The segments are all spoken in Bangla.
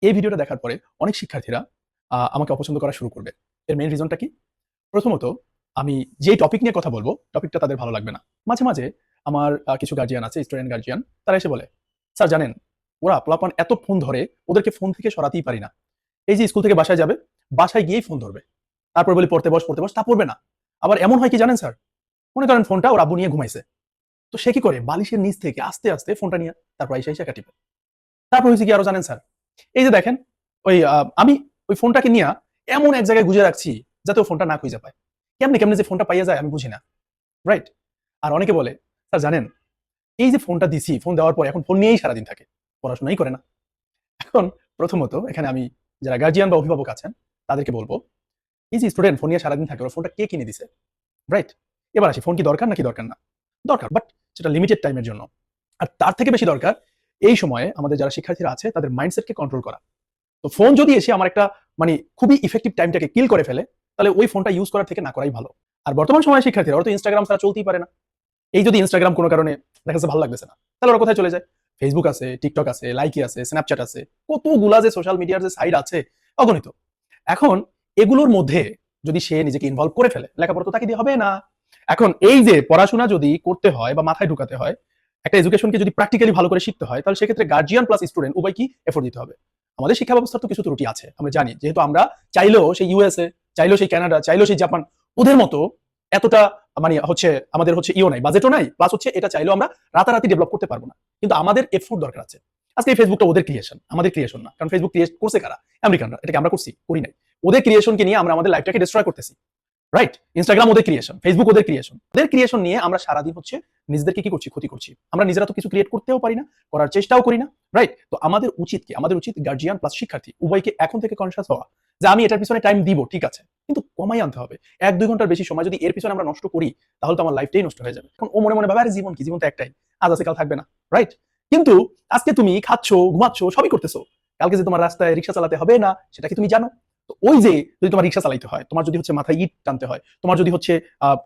এই ভিডিওটা দেখার পরে অনেক শিক্ষার্থীরা আমাকে অপছন্দ করা শুরু করবে। এর মেইন রিজনটা কি? প্রথমত, আমি যেই টপিক নিয়ে কথা বলবো, টপিকটা তাদের ভালো লাগবে না। মাঝে, মাঝে আমার কিছু গার্ডিয়ান আছে, স্টুডেন্ট গার্ডিয়ান, তারা এসে বলে, "স্যার জানেন, ওরা পোলাপান এত ফোন ধরে, ওদেরকে ফোন থেকে সরাতেই পারি না। এই যে স্কুল থেকে বাসায় যাবে, বাসায় গিয়েই ফোন ধরবে। তারপর বলি পড়তে বস, তা পড়বে না। আবার এমন হয় কি জানেন স্যার? মনে করেন ফোনটা ওর আব্বু নিয়ে ঘুমাইছে। তো সে কি করে? বালিশের নিচ থেকে আস্তে, আস্তে ফোনটা নিয়ে তারপর আইসা টিপে। তারপর হইছে কি আরো জানেন স্যার? এই যে দেখেন, ওই আমি ওই ফোনটাকে নিয়া এমন এক জায়গায় গুজে রাখছি যাতে ও ফোনটা না খুঁজে পায়। কেমনে যে ফোনটা পাইয়া যায় আমি বুঝি না। রাইট? আর অনেকে বলে, "স্যার জানেন, এই যে ফোনটা দিছি, ফোন দেওয়ার পর এখন ফোন নিয়েই সারাদিন থাকে। পড়াশোনাই করে না।" এখন প্রথমত এখানে আমি যারা গার্ডিয়ান বা অভিভাবক আছেন তাদেরকে বলব, এই যে স্টুডেন্ট ফোন নিয়ে সারাদিন থাকে, ওর ফোনটা কে কিনে দিছে? রাইট? এবার আসি, ফোন কি দরকার নাকি দরকার না? দরকার, বাট সেটা লিমিটেড টাইমের জন্য। আর তার থেকে বেশি দরকার এই সময়ে আমাদের যারা শিক্ষার্থীরা আছে তাদের মাইন্ডসেটকে কন্ট্রোল করা। তো ফোন যদি এসে আমার একটা মানে খুবই ইফেক্টিভ টাইমটাকে কিল করে ফেলে, তাহলে ওই ফোনটা ইউজ করার থেকে না করাই ভালো। আর বর্তমান সময়ে শিক্ষার্থীরা ওরা তো ইনস্টাগ্রাম ছাড়া চলতেই পারে না। এই যদি ইনস্টাগ্রাম কোনো কারণে দেখা যাচ্ছে ভালো লাগতেছে না, তাহলে ওরা কোথায় চলে যায়? ফেসবুক আছে, টিকটক আছে, লাইকি আছে, স্ন্যাপচ্যাট আছে, কতগুলা যে সোশ্যাল মিডিয়ার যে সাইট আছে অগণিত। এখন এগুলোর মধ্যে যদি সে নিজেকে ইনভলভ করে ফেলে, লেখাপড়া তো তাকে দিয়ে হবে না। এখন এই যে পড়াশোনা যদি করতে হয় বা মাথায় ঢুকাতে হয়, একটা এডুকেশনকে যদি প্র্যাকটিক্যালি ভালো করে শিখতে হয়, তাহলে সেক্ষেত্রে গার্জিয়ান প্লাস স্টুডেন্ট উভয় কি এফোর্ট দিতে হবে। আমাদের শিক্ষা ব্যবস্থার তো কিছু ত্রুটি আছে, আমরা জানি। যেহেতু আমরা চাইলেও সেই ইউএসএ, চাইলেও সেই কানাডা, চাইলেও সেই জাপান, ওদের মতো এতটা মানে হচ্ছে আমাদের হচ্ছে ইও নাই, বাজেটও নাই, প্লাস হচ্ছে এটা চাইলেও আমরা রাতারাতি ডেভেলপ করতে পারবো না। কিন্তু আমাদের এফোর্ট দরকার আছে। আজকে এই ফেসবুকটা ওদের ক্রিয়েশন, আমাদের ক্রিয়েশন না। কারণ ফেসবুক ক্রিয়েট করছে কারা? আমেরিকানরা। এটাকে আমরা করছি? করি নাই। ওদের ক্রিয়েশনকে নিয়ে আমরা আমাদের লাইফটাকে ডিস্ট্রয় করতেছি। রাইট? ইনস্টাগ্রাম ওদের ক্রিয়েশন, ফেসবুক ওদের ক্রিয়েশন। ওদের ক্রিয়েশন নিয়ে আমরা সারাদিন হচ্ছে নিজেদেরকে কি করছি? ক্ষতি করছি। আমরা নিজেরা তো কিছু ক্রিয়েট করতেও পারি না, করার চেষ্টাও করি না। রাইট? তো আমাদের উচিত কি? আমাদের উচিত গার্জিয়ান প্লাস শিক্ষার্থী উভয়কে এখন থেকে কনসিয়াস হওয়া যে আমি এটার পিছনে টাইম দিব, ঠিক আছে, কিন্তু কমাই আনতে হবে। ১-২ ঘন্টার বেশি সময় যদি এর পিছনে আমরা নষ্ট করি, তাহলে তো আমার লাইফটাই নষ্ট হয়ে যাবে। এখন ও মনে মনে ভাবে, আরে জীবন কি? জীবন তো একটাই। আজ আছে কাল থাকবে না। রাইট? কিন্তু আজকে তুমি খাচ্ছ, ঘুমাচ্ছ, সবই করতেছো। কালকে যে তোমার রাস্তায় রিক্সা চালাতে হবে না, সেটা কি তুমি জানো? তো ওই যে যদি তোমার রিক্সা চালাইতে হয়, তোমার যদি হচ্ছে মাথায় ইট টানতে হয়, তোমার যদি হচ্ছে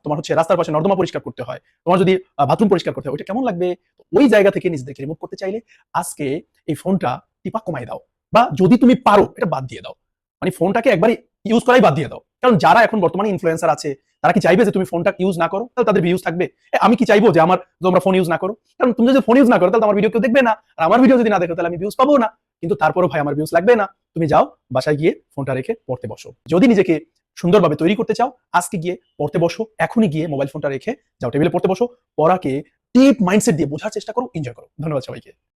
তোমার হচ্ছে রাস্তার পাশে নর্দমা পরিষ্কার করতে হয়, তোমার যদি বাথরুম পরিষ্কার করতে হয়, ওইটা কেমন লাগবে? তো ওই জায়গা থেকে নিজেদেরকে রিমুভ করতে চাইলে আজকে এই ফোনটা টিপা কমাই দাও। বা যদি তুমি পারো এটা বাদ দিয়ে দাও। মানে ফোনটাকে একবারে ইউজ করাই বাদ দিয়ে দাও। কারণ যারা এখন বর্তমানে ইনফ্লুয়েন্সার আছে, তারা কি চাইবে যে তুমি ফোনটা ইউজ না করো? তাহলে তাদের ভিউজ থাকবে। আমি কি চাইবো যে তোমরা ফোন ইউজ না করো? কারণ তুমি যদি ফোন ইউজ না করো, তাহলে আমার ভিডিও কেউ দেখবে না। আর আমার ভিডিও যদি না দেখো, তাহলে আমি ভিউজ পাবো না। কিন্তু তারপরও ভাই আমার ভিউজ লাগবে না। তুমি যাও, বাসায় গিয়ে ফোনটা রেখে পড়তে বসো। যদি নিজেকে সুন্দরভাবে তৈরি করতে চাও, আজকে গিয়ে পড়তে বসো। এখনই গিয়ে মোবাইল ফোনটা রেখে যাও, টেবিলে পড়তে বসো। পড়াকে ডিপ মাইন্ডসেট দিয়ে বোঝার চেষ্টা করো, এনজয় করো। ধন্যবাদ সবাইকে।